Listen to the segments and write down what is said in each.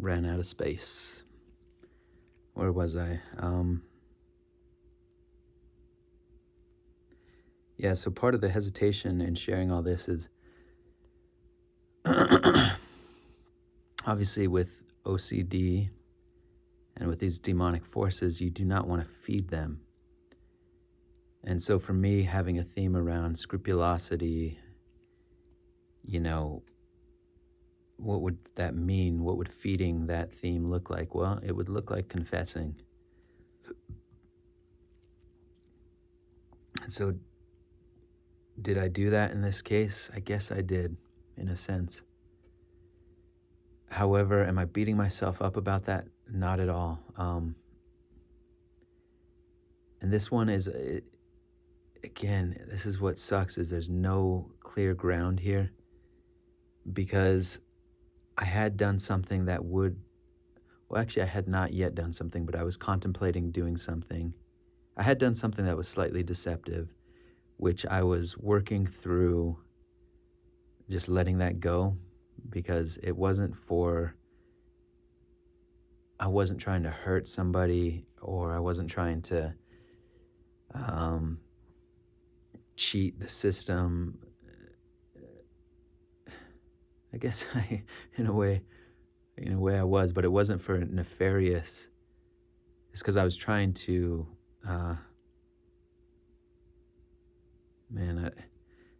ran out of space. Where was I? Yeah, so part of the hesitation in sharing all this is obviously with OCD and with these demonic forces, you do not want to feed them. And so for me, having a theme around scrupulosity, you know, what would that mean? What would feeding that theme look like? Well, it would look like confessing. And so, did I do that in this case? I guess I did, in a sense. However, am I beating myself up about that? Not at all. And this one is, again, this is what sucks is there's no clear ground here because I had done something that would, well, actually, I had not yet done something, but I was contemplating doing something. I had done something that was slightly deceptive, which I was working through just letting that go because it wasn't for, I wasn't trying to hurt somebody or I wasn't trying to cheat the system. I guess in a way I was, but it wasn't for nefarious. It's because I was trying to,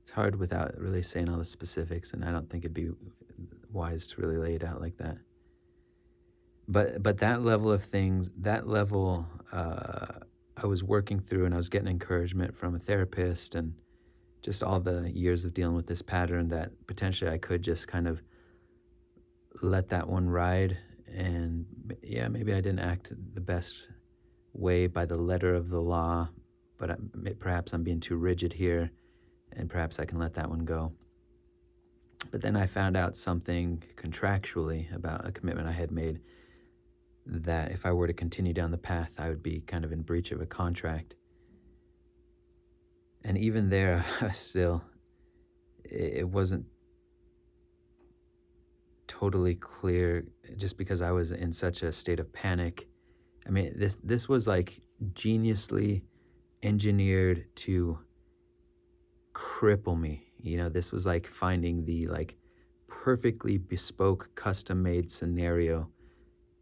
it's hard without really saying all the specifics, and I don't think it'd be wise to really lay it out like that. But that level of things, I was working through, and I was getting encouragement from a therapist, and just all the years of dealing with this pattern that potentially I could just kind of let that one ride. And yeah, maybe I didn't act the best way by the letter of the law, but perhaps I'm being too rigid here, and perhaps I can let that one go. But then I found out something contractually about a commitment I had made that if I were to continue down the path, I would be kind of in breach of a contract. And even there, still, it wasn't totally clear just because I was in such a state of panic. I mean, this was like geniusly engineered to cripple me. This was like finding the like perfectly bespoke, custom-made scenario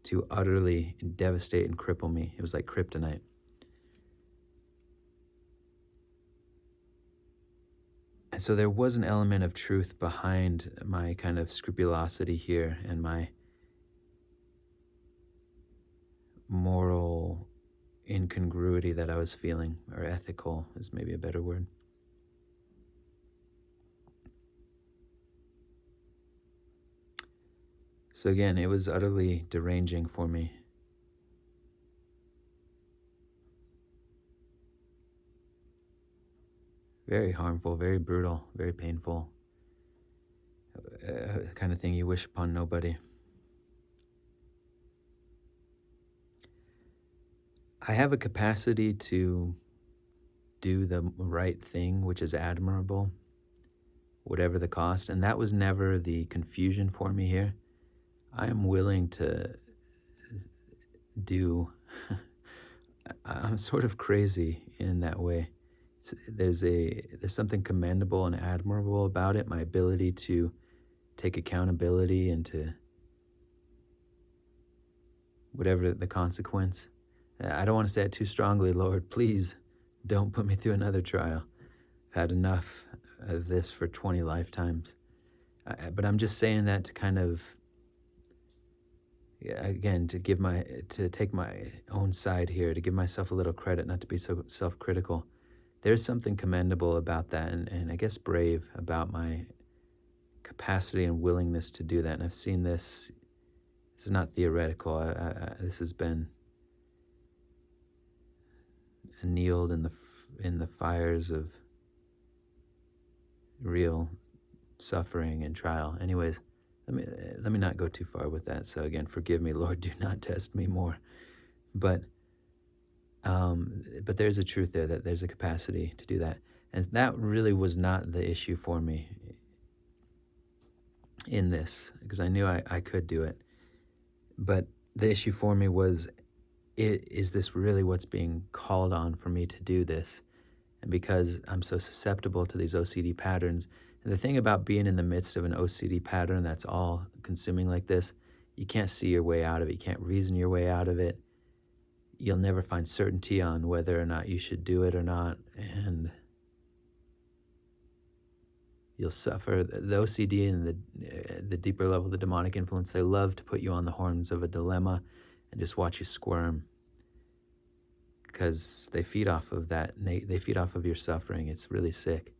to utterly devastate and cripple me. It was like kryptonite. And so there was an element of truth behind my kind of scrupulosity here and my moral incongruity that I was feeling, or ethical is maybe a better word. So again, it was utterly deranging for me. Very harmful, very brutal, very painful. Kind of thing you wish upon nobody. I have a capacity to do the right thing, which is admirable, whatever the cost. And that was never the confusion for me here. I am willing to do, I'm sort of crazy in that way. There's something commendable and admirable about it, my ability to take accountability and to whatever the consequence. I don't want to say it too strongly, Lord. Please don't put me through another trial. I've had enough of this for 20 lifetimes. But I'm just saying that to kind of, again, to take my own side here, to give myself a little credit, not to be so self-critical. There's something commendable about that, and I guess brave about my capacity and willingness to do that. And I've seen this. This is not theoretical. This has been annealed in the fires of real suffering and trial. Anyways, let me not go too far with that. So again, forgive me, Lord. Do not test me more. But there's a truth there that there's a capacity to do that, and that really was not the issue for me in this, because I knew I could do it. But the issue for me was, is this really what's being called on for me to do this? And because I'm so susceptible to these OCD patterns, and the thing about being in the midst of an OCD pattern that's all consuming like this, you can't see your way out of it. You can't reason your way out of it. You'll never find certainty on whether or not you should do it or not. And you'll suffer. The OCD and the deeper level, the demonic influence, they love to put you on the horns of a dilemma and just watch you squirm, because they feed off of that. They feed off of your suffering. It's really sick.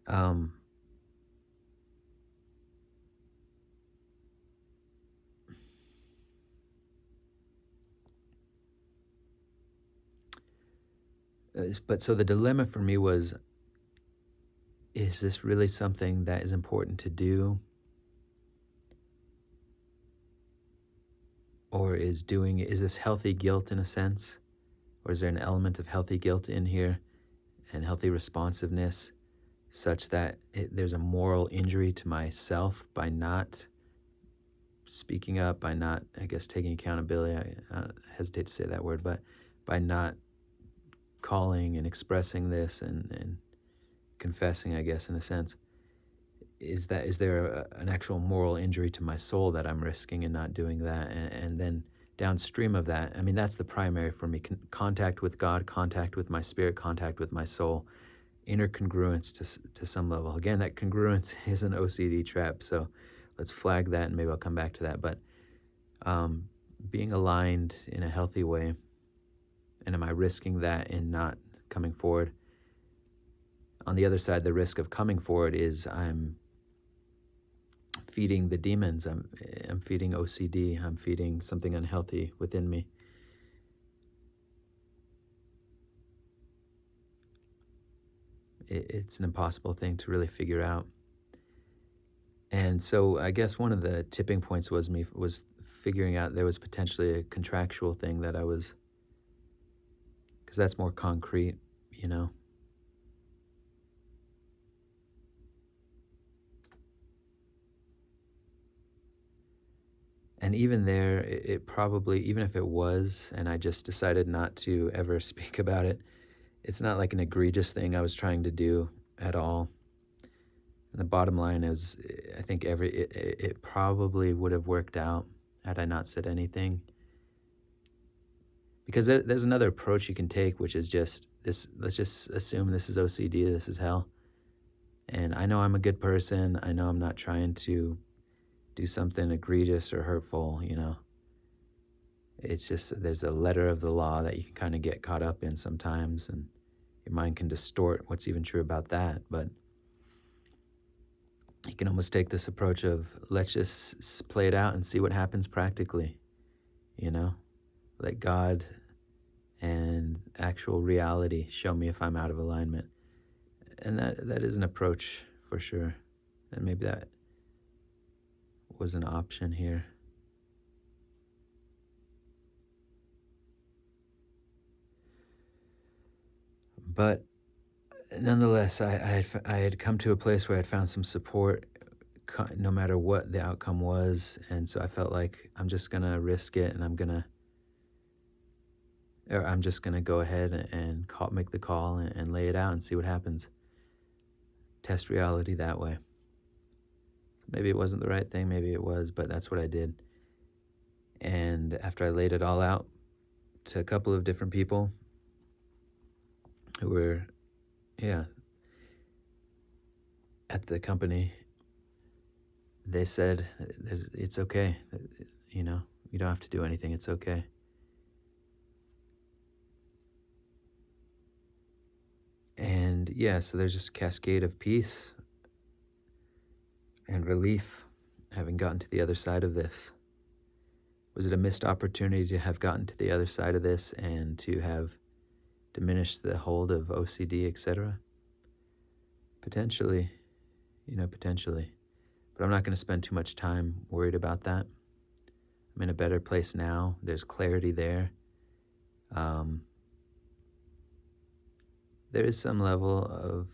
Um, but so the dilemma for me was, is this really something that is important to do? Or is this healthy guilt in a sense? Or is there an element of healthy guilt in here and healthy responsiveness, such that there's a moral injury to myself by not speaking up, by not, I guess, taking accountability? I hesitate to say that word, but by not calling and expressing this and confessing, I guess, in a sense. Is there an actual moral injury to my soul that I'm risking in not doing that? And then downstream of that, I mean, that's the primary for me: contact with God, contact with my spirit, contact with my soul, inner congruence to some level. Again, that congruence is an OCD trap, so let's flag that, and maybe I'll come back to that. But being aligned in a healthy way, and am I risking that in not coming forward? On the other side, the risk of coming forward is I'm feeding the demons. I'm feeding OCD. I'm feeding something unhealthy within me. It's an impossible thing to really figure out. And so I guess one of the tipping points was figuring out there was potentially a contractual thing that I was, because that's more concrete, you know. And even there, it probably, even if it was, and I just decided not to ever speak about it, it's not like an egregious thing I was trying to do at all. And the bottom line is, I think it probably would have worked out had I not said anything. Because there's another approach you can take, which is just this: let's just assume this is OCD, this is hell. And I know I'm a good person. I know I'm not trying to do something egregious or hurtful, you know. It's just there's a letter of the law that you can kind of get caught up in sometimes, and your mind can distort what's even true about that. But you can almost take this approach of, let's just play it out and see what happens practically, you know. Let God and actual reality show me if I'm out of alignment. And that is an approach for sure. And maybe that was an option here. But nonetheless, I had come to a place where I'd found some support, no matter what the outcome was. And so I felt like I'm just going to risk it, and I'm just going to go ahead and make the call and lay it out and see what happens. Test reality that way. Maybe it wasn't the right thing, maybe it was, but that's what I did. And after I laid it all out to a couple of different people who were, at the company, they said, it's okay. You know, you don't have to do anything. It's okay. And so there's just a cascade of peace and relief having gotten to the other side of this. Was it a missed opportunity to have gotten to the other side of this and to have diminished the hold of OCD, etc.? Potentially, potentially. But I'm not going to spend too much time worried about that. I'm in a better place now. There's clarity there. there is some level of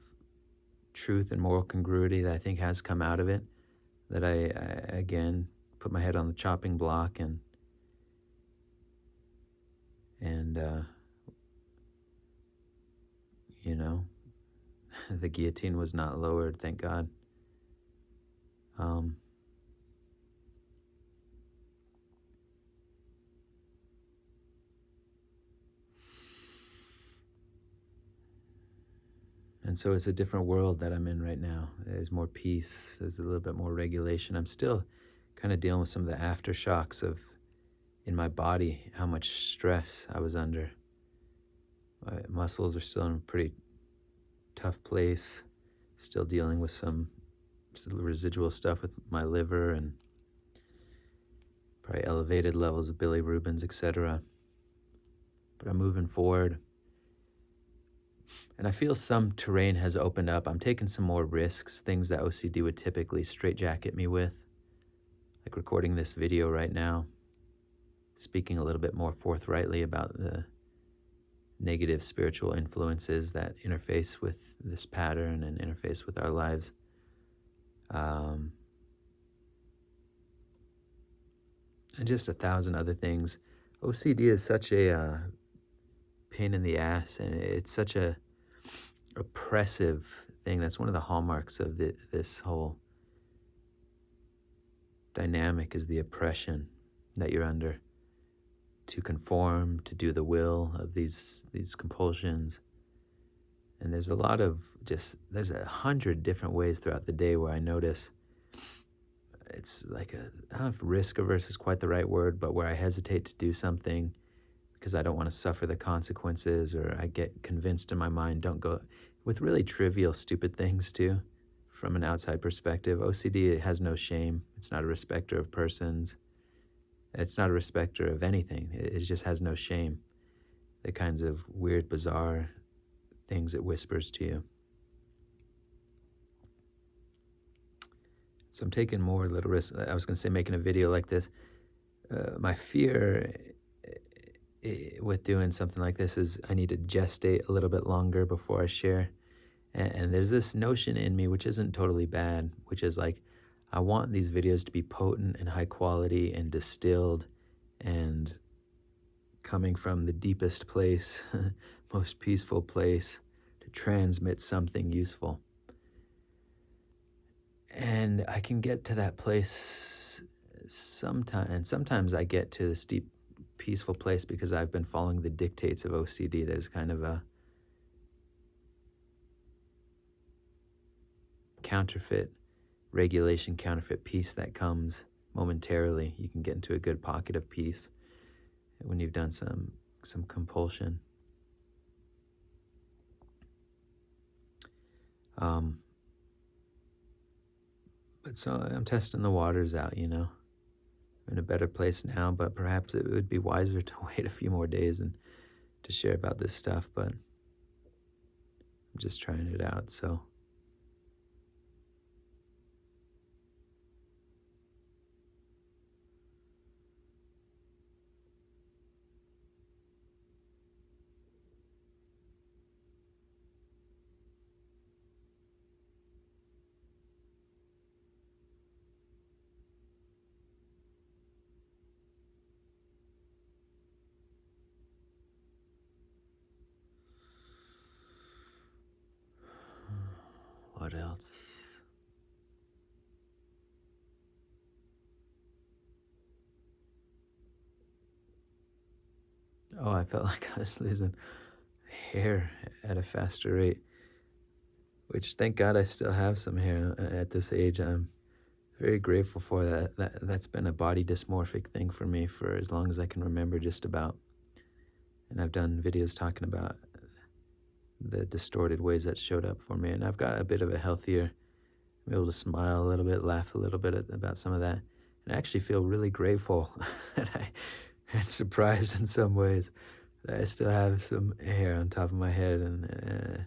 truth and moral congruity that I think has come out of it. That I again put my head on the chopping block and you know, the guillotine was not lowered, thank God. Um, and so it's a different world that I'm in right now. There's more peace. There's a little bit more regulation. I'm still kind of dealing with some of the aftershocks of in my body, how much stress I was under. My muscles are still in a pretty tough place. Still dealing with some still residual stuff with my liver and probably elevated levels of bilirubins, etc. But I'm moving forward. And I feel some terrain has opened up. I'm taking some more risks, things that OCD would typically straitjacket me with, like recording this video right now, speaking a little bit more forthrightly about the negative spiritual influences that interface with this pattern and interface with our lives. And just 1,000 other things. OCD is such a pain in the ass, and it's such a oppressive thing. That's one of the hallmarks of this whole dynamic is the oppression that you're under to conform, to do the will of these compulsions. And there's a lot of there's 100 different ways throughout the day where I notice it's like I don't know if risk averse is quite the right word, but where I hesitate to do something because I don't want to suffer the consequences, or I get convinced in my mind, don't go with really trivial, stupid things too. From an outside perspective, OCD has no shame. It's not a respecter of persons. It's not a respecter of anything. It just has no shame. The kinds of weird, bizarre things it whispers to you. So I'm taking more little risks. I was going to say making a video like this. My fear with doing something like this is I need to gestate a little bit longer before I share. And there's this notion in me, which isn't totally bad, which is like, I want these videos to be potent and high quality and distilled and coming from the deepest place, most peaceful place, to transmit something useful. And I can get to that place sometimes, and sometimes I get to this deep, peaceful place because I've been following the dictates of OCD. There's kind of a counterfeit regulation, counterfeit peace that comes momentarily. You can get into a good pocket of peace when you've done some compulsion. But so I'm testing the waters out, I'm in a better place now, but perhaps it would be wiser to wait a few more days and to share about this stuff, but I'm just trying it out, so. What else? Oh, I felt like I was losing hair at a faster rate, which thank God I still have some hair at this age. I'm very grateful for that. That's been a body dysmorphic thing for me for as long as I can remember, just about. And I've done videos talking about the distorted ways that showed up for me. And I've got a bit of a healthier, I'm able to smile a little bit, laugh a little bit about some of that. And I actually feel really grateful and surprised in some ways that I still have some hair on top of my head. And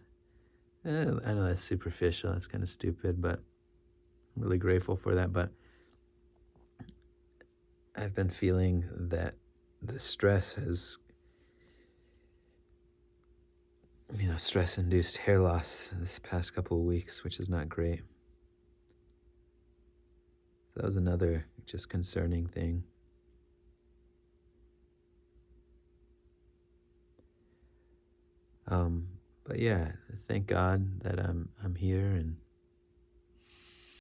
I know that's superficial, that's kind of stupid, but I'm really grateful for that. But I've been feeling that the stress has stress-induced hair loss this past couple of weeks, which is not great. So that was another just concerning thing. But yeah, thank God that I'm here and